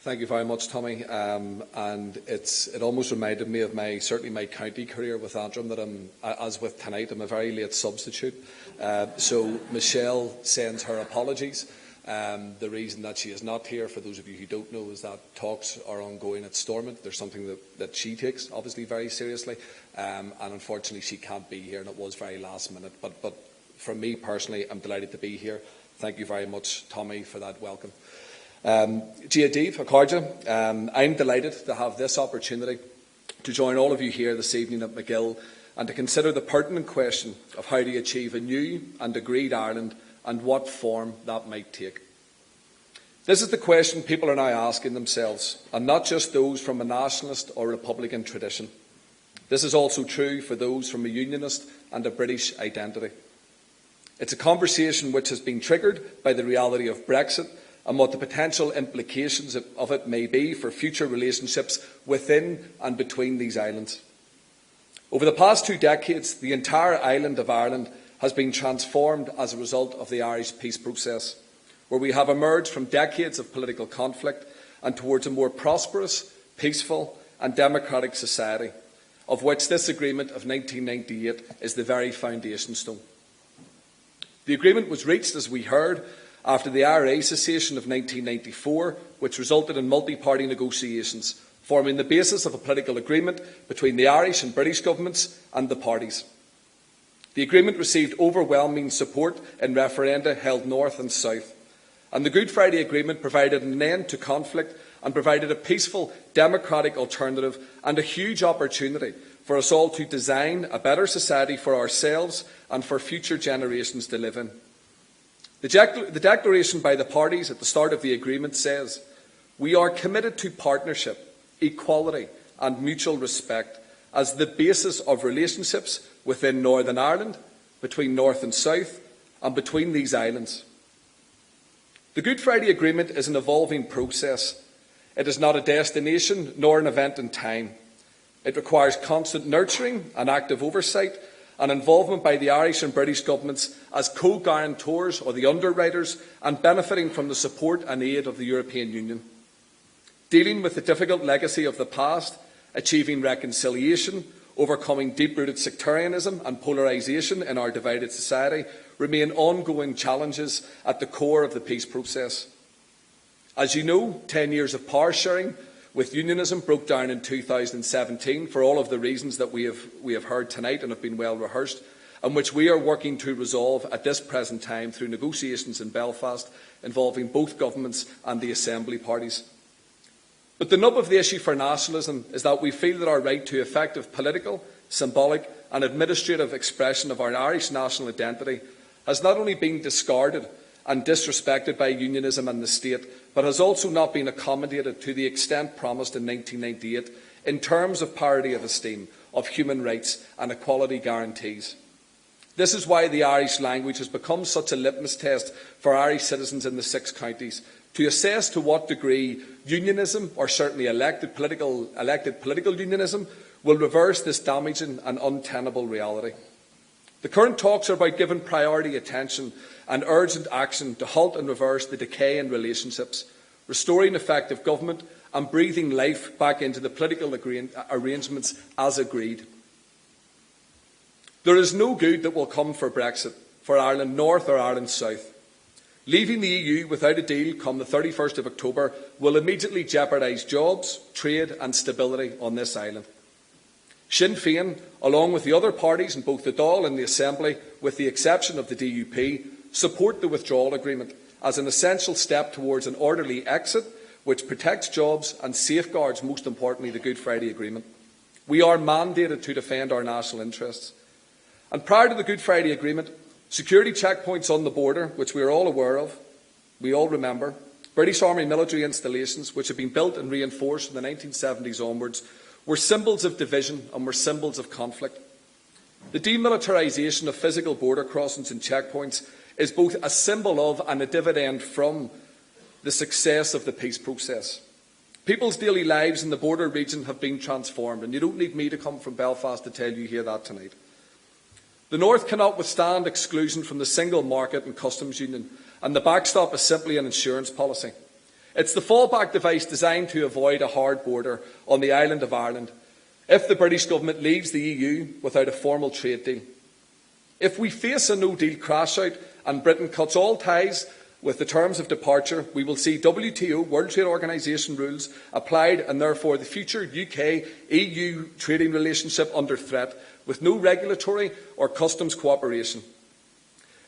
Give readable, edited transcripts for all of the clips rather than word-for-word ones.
Thank you very much, Tommy. And it almost reminded me of certainly my county career with Antrim, that as with tonight, I'm a very late substitute. So Michelle sends her apologies. The reason that she is not here, for those of you who don't know, is that talks are ongoing at Stormont. There's something that she takes obviously very seriously, and unfortunately she can't be here, and it was very last minute. But for me personally, I'm delighted to be here. Thank you very much, Tommy, for that welcome. Giadív, Accordia, I'm delighted to have this opportunity to join all of you here this evening at MacGill and to consider the pertinent question of how to achieve a new and agreed Ireland and what form that might take. This is the question people are now asking themselves, and not just those from a nationalist or Republican tradition. This is also true for those from a unionist and a British identity. It's a conversation which has been triggered by the reality of Brexit and what the potential implications of it may be for future relationships within and between these islands. Over the past 2 decades, the entire island of Ireland has been transformed as a result of the Irish peace process, where we have emerged from decades of political conflict and towards a more prosperous, peaceful and democratic society, of which this agreement of 1998 is the very foundation stone. The agreement was reached, as we heard, after the IRA cessation of 1994, which resulted in multi-party negotiations, forming the basis of a political agreement between the Irish and British governments and the parties. The agreement received overwhelming support in referenda held north and south, and the Good Friday Agreement provided an end to conflict and provided a peaceful, democratic alternative and a huge opportunity for us all to design a better society for ourselves and for future generations to live in. The declaration by the parties at the start of the agreement says, "We are committed to partnership, equality and mutual respect as the basis of relationships within Northern Ireland, between North and South and between these islands." The Good Friday Agreement is an evolving process. It is not a destination nor an event in time. It requires constant nurturing and active oversight and involvement by the Irish and British governments as co-guarantors or the underwriters and benefiting from the support and aid of the European Union. Dealing with the difficult legacy of the past, achieving reconciliation, overcoming deep-rooted sectarianism and polarisation in our divided society remain ongoing challenges at the core of the peace process. As you know, 10 years of power sharing with unionism broke down in 2017 for all of the reasons that we have heard tonight and have been well rehearsed, and which we are working to resolve at this present time through negotiations in Belfast involving both governments and the Assembly parties. But the nub of the issue for nationalism is that we feel that our right to effective political, symbolic and administrative expression of our Irish national identity has not only been discarded and disrespected by unionism and the state, but has also not been accommodated to the extent promised in 1998 in terms of parity of esteem, of human rights and equality guarantees. This is why the Irish language has become such a litmus test for Irish citizens in the 6 counties, to assess to what degree unionism, or certainly elected political unionism, will reverse this damaging and untenable reality. The current talks are about giving priority attention and urgent action to halt and reverse the decay in relationships, restoring effective government and breathing life back into the political arrangements as agreed. There is no good that will come for Brexit, for Ireland North or Ireland South. Leaving the EU without a deal come the 31st of October will immediately jeopardise jobs, trade and stability on this island. Sinn Féin, along with the other parties in both the Dáil and the Assembly, with the exception of the DUP, support the withdrawal agreement as an essential step towards an orderly exit which protects jobs and safeguards, most importantly, the Good Friday Agreement. We are mandated to defend our national interests. And prior to the Good Friday Agreement, security checkpoints on the border, which we are all aware of, we all remember, British Army military installations, which have been built and reinforced from the 1970s onwards, were symbols of division and were symbols of conflict. The demilitarisation of physical border crossings and checkpoints is both a symbol of and a dividend from the success of the peace process. People's daily lives in the border region have been transformed, and you don't need me to come from Belfast to tell you here that tonight. The North cannot withstand exclusion from the single market and customs union, and the backstop is simply an insurance policy. It's the fallback device designed to avoid a hard border on the island of Ireland if the British government leaves the EU without a formal trade deal. If we face a no-deal crash-out and Britain cuts all ties with the terms of departure, we will see WTO, World Trade Organisation rules applied, and therefore the future UK-EU trading relationship under threat, with no regulatory or customs cooperation.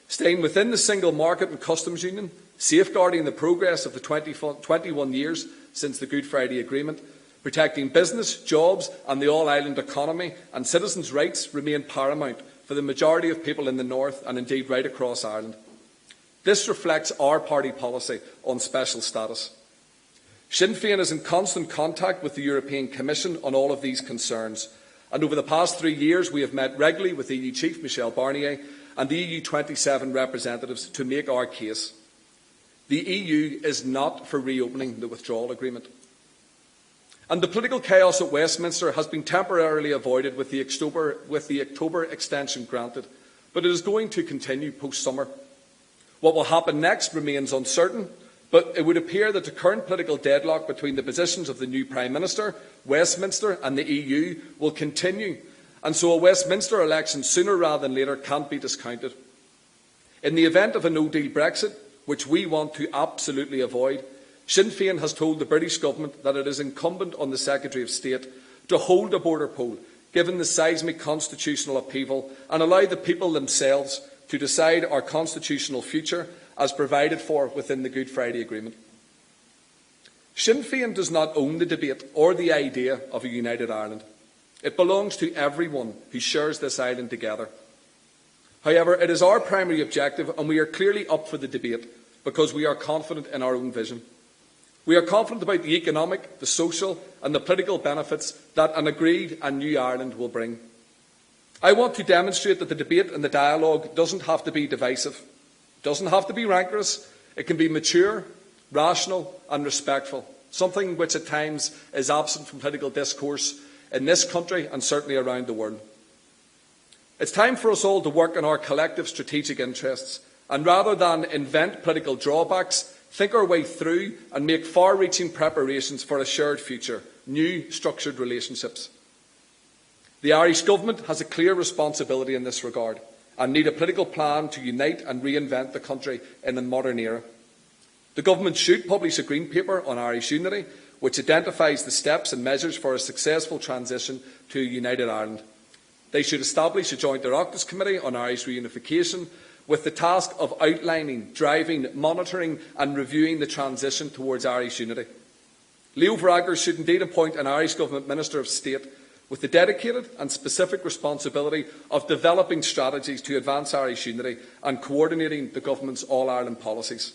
Staying within the single market and customs union, safeguarding the progress of the 21 years since the Good Friday Agreement, protecting business, jobs and the all-island economy and citizens' rights remain paramount for the majority of people in the north and indeed right across Ireland. This reflects our party policy on special status. Sinn Féin is in constant contact with the European Commission on all of these concerns, and over the past 3 years we have met regularly with EU Chief Michel Barnier and the EU 27 representatives to make our case. The EU is not for reopening the withdrawal agreement. And the political chaos at Westminster has been temporarily avoided with the October extension granted, but it is going to continue post-summer. What will happen next remains uncertain, but it would appear that the current political deadlock between the positions of the new Prime Minister, Westminster and the EU will continue, and so a Westminster election sooner rather than later can't be discounted. In the event of a no-deal Brexit, which we want to absolutely avoid, Sinn Féin has told the British Government that it is incumbent on the Secretary of State to hold a border poll, given the seismic constitutional upheaval, and allow the people themselves to decide our constitutional future as provided for within the Good Friday Agreement. Sinn Féin does not own the debate or the idea of a united Ireland. It belongs to everyone who shares this island together. However, it is our primary objective, and we are clearly up for the debate because we are confident in our own vision. We are confident about the economic, the social and the political benefits that an agreed and new Ireland will bring. I want to demonstrate that the debate and the dialogue doesn't have to be divisive, doesn't have to be rancorous. It can be mature, rational and respectful, something which at times is absent from political discourse in this country and certainly around the world. It's time for us all to work on our collective strategic interests, and rather than invent political drawbacks, think our way through and make far-reaching preparations for a shared future, new structured relationships. The Irish Government has a clear responsibility in this regard and need a political plan to unite and reinvent the country in a modern era. The Government should publish a Green Paper on Irish unity, which identifies the steps and measures for a successful transition to a united Ireland. They should establish a joint Oireachtas Committee on Irish reunification with the task of outlining, driving, monitoring and reviewing the transition towards Irish unity. Leo Varadkar should indeed appoint an Irish Government Minister of State with the dedicated and specific responsibility of developing strategies to advance Irish unity and coordinating the Government's All-Ireland policies.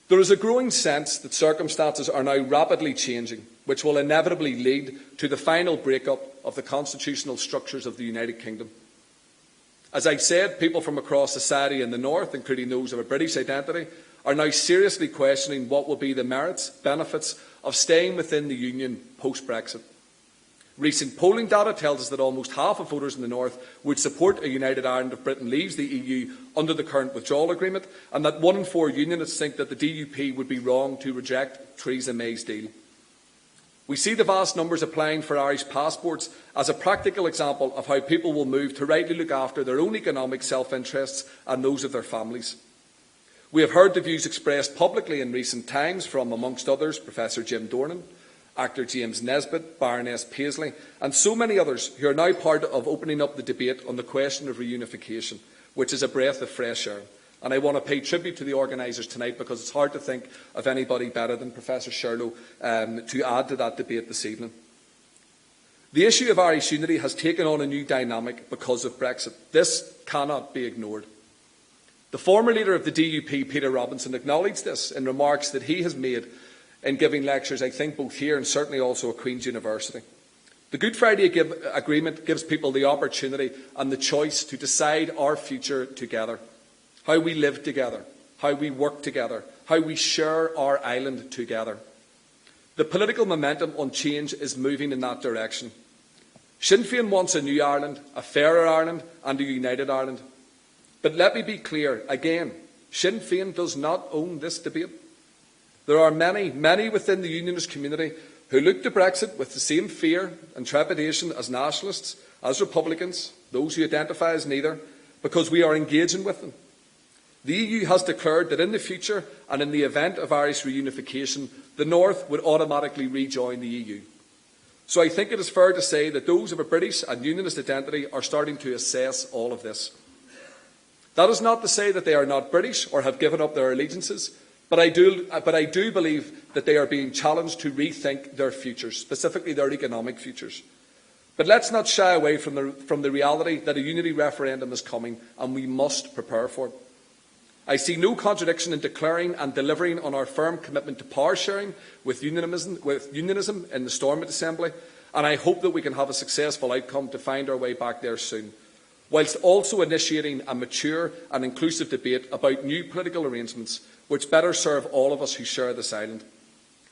There is a growing sense that circumstances are now rapidly changing, which will inevitably lead to the final break-up of the constitutional structures of the United Kingdom. As I said, people from across society in the north, including those of a British identity, are now seriously questioning what will be the merits, benefits of staying within the Union post-Brexit. Recent polling data tells us that almost half of voters in the north would support a united Ireland if Britain leaves the EU under the current withdrawal agreement, and that 1 in 4 unionists think that the DUP would be wrong to reject Theresa May's deal. We see the vast numbers applying for Irish passports as a practical example of how people will move to rightly look after their own economic self-interests and those of their families. We have heard the views expressed publicly in recent times from, amongst others, Professor Jim Dornan, actor James Nesbitt, Baroness Paisley, and so many others who are now part of opening up the debate on the question of reunification, which is a breath of fresh air. And I want to pay tribute to the organisers tonight because it's hard to think of anybody better than Professor Sherlow to add to that debate this evening. The issue of Irish unity has taken on a new dynamic because of Brexit. This cannot be ignored. The former leader of the DUP, Peter Robinson, acknowledged this in remarks that he has made in giving lectures, I think, both here and certainly also at Queen's University. The Good Friday Agreement gives people the opportunity and the choice to decide our future together, how we live together, how we work together, how we share our island together. The political momentum on change is moving in that direction. Sinn Féin wants a new Ireland, a fairer Ireland and a united Ireland. But let me be clear again, Sinn Féin does not own this debate. There are many within the unionist community who look to Brexit with the same fear and trepidation as nationalists, as Republicans, those who identify as neither, because we are engaging with them. The EU has declared that in the future, and in the event of Irish reunification, the North would automatically rejoin the EU. So I think it is fair to say that those of a British and unionist identity are starting to assess all of this. That is not to say that they are not British or have given up their allegiances, but I do believe that they are being challenged to rethink their futures, specifically their economic futures. But let's not shy away from the reality that a unity referendum is coming, and we must prepare for it. I see no contradiction in declaring and delivering on our firm commitment to power sharing with unionism in the Stormont Assembly, and I hope that we can have a successful outcome to find our way back there soon, whilst also initiating a mature and inclusive debate about new political arrangements which better serve all of us who share this island.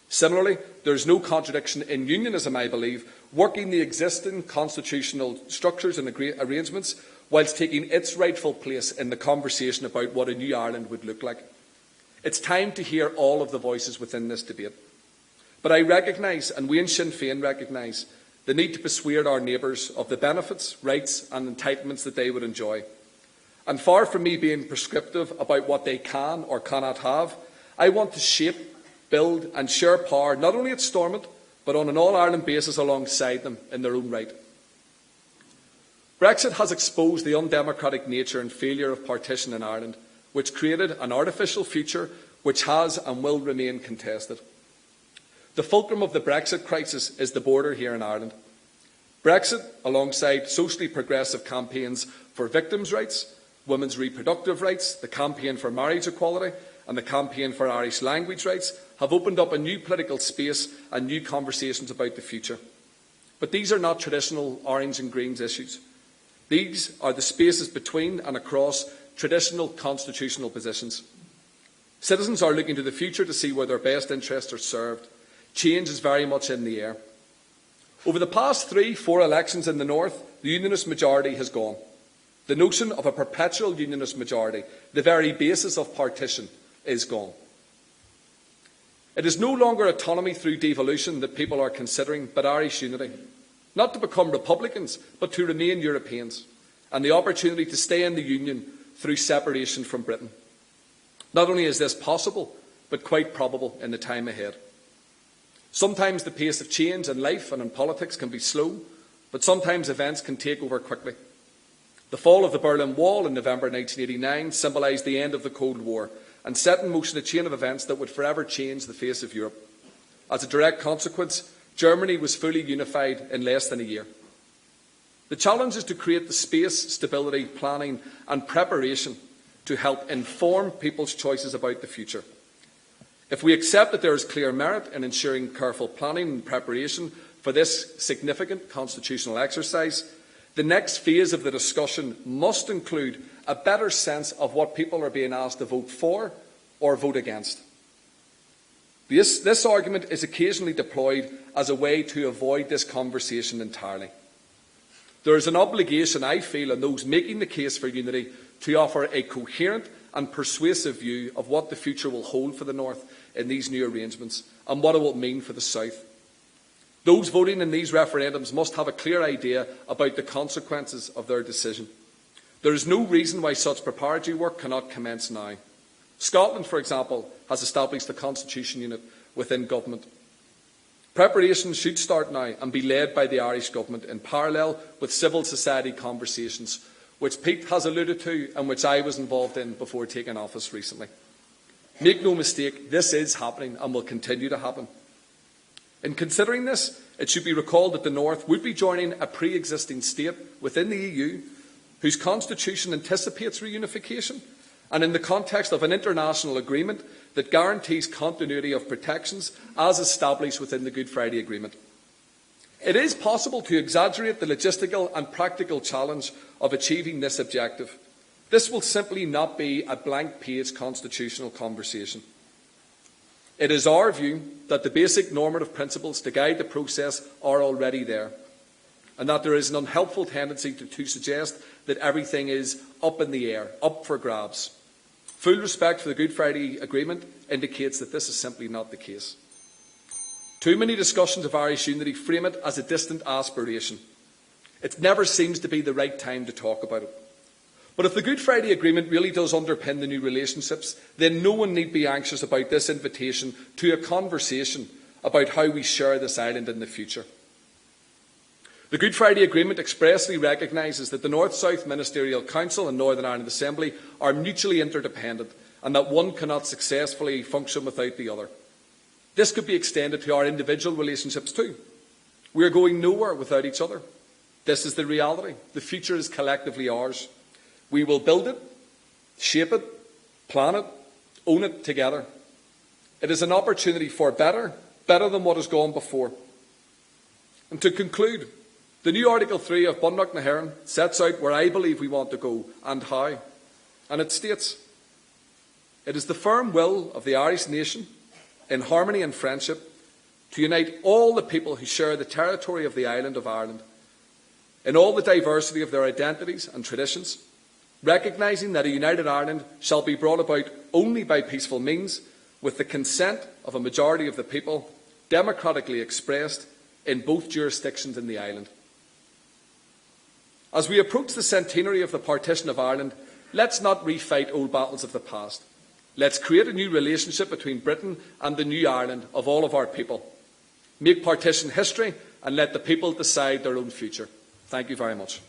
Similarly, there is no contradiction in unionism, I believe, working the existing constitutional structures and arrangements whilst taking its rightful place in the conversation about what a new Ireland would look like. It's time to hear all of the voices within this debate. But I recognise, and we in Sinn Féin recognise, the need to persuade our neighbours of the benefits, rights and entitlements that they would enjoy. And far from me being prescriptive about what they can or cannot have, I want to shape, build and share power not only at Stormont, but on an all-Ireland basis alongside them in their own right. Brexit has exposed the undemocratic nature and failure of partition in Ireland, which created an artificial future which has and will remain contested. The fulcrum of the Brexit crisis is the border here in Ireland. Brexit, alongside socially progressive campaigns for victims' rights, women's reproductive rights, the campaign for marriage equality and the campaign for Irish language rights, have opened up a new political space and new conversations about the future. But these are not traditional orange and greens issues. These are the spaces between and across traditional constitutional positions. Citizens are looking to the future to see where their best interests are served. Change is very much in the air. Over the past 3-4 elections in the North, the unionist majority has gone. The notion of a perpetual unionist majority, the very basis of partition, is gone. It is no longer autonomy through devolution that people are considering, but Irish unity. Not to become Republicans, but to remain Europeans, and the opportunity to stay in the Union through separation from Britain. Not only is this possible, but quite probable in the time ahead. Sometimes the pace of change in life and in politics can be slow, but sometimes events can take over quickly. The fall of the Berlin Wall in November 1989 symbolised the end of the Cold War and set in motion a chain of events that would forever change the face of Europe. As a direct consequence, Germany was fully unified in less than a year. The challenge is to create the space, stability, planning and preparation to help inform people's choices about the future. If we accept that there is clear merit in ensuring careful planning and preparation for this significant constitutional exercise, the next phase of the discussion must include a better sense of what people are being asked to vote for or vote against. This argument is occasionally deployed as a way to avoid this conversation entirely. There is an obligation, I feel, on those making the case for unity to offer a coherent and persuasive view of what the future will hold for the North in these new arrangements and what it will mean for the South. Those voting in these referendums must have a clear idea about the consequences of their decision. There is no reason why such preparatory work cannot commence now. Scotland, for example, has established a constitution unit within government. Preparations should start now and be led by the Irish government in parallel with civil society conversations, which Pete has alluded to and which I was involved in before taking office recently. Make no mistake, this is happening and will continue to happen. In considering this, it should be recalled that the North would be joining a pre-existing state within the EU whose constitution anticipates reunification, and in the context of an international agreement that guarantees continuity of protections as established within the Good Friday Agreement. It is possible to exaggerate the logistical and practical challenge of achieving this objective. This will simply not be a blank-page constitutional conversation. It is our view that the basic normative principles to guide the process are already there, and that there is an unhelpful tendency to suggest that everything is up in the air, up for grabs. Full respect for the Good Friday Agreement indicates that this is simply not the case. Too many discussions of Irish unity frame it as a distant aspiration. It never seems to be the right time to talk about it. But if the Good Friday Agreement really does underpin the new relationships, then no one need be anxious about this invitation to a conversation about how we share this island in the future. The Good Friday Agreement expressly recognises that the North-South Ministerial Council and Northern Ireland Assembly are mutually interdependent and that one cannot successfully function without the other. This could be extended to our individual relationships too. We are going nowhere without each other. This is the reality. The future is collectively ours. We will build it, shape it, plan it, own it together. It is an opportunity for better than what has gone before. And to conclude, the new Article 3 of Bunnock na HÉireann sets out where I believe we want to go and how. And it states, "It is the firm will of the Irish nation, in harmony and friendship, to unite all the people who share the territory of the island of Ireland, in all the diversity of their identities and traditions, recognising that a united Ireland shall be brought about only by peaceful means, with the consent of a majority of the people, democratically expressed in both jurisdictions in the island." As we approach the centenary of the partition of Ireland, let's not refight old battles of the past. Let's create a new relationship between Britain and the new Ireland of all of our people. Make partition history and let the people decide their own future. Thank you very much.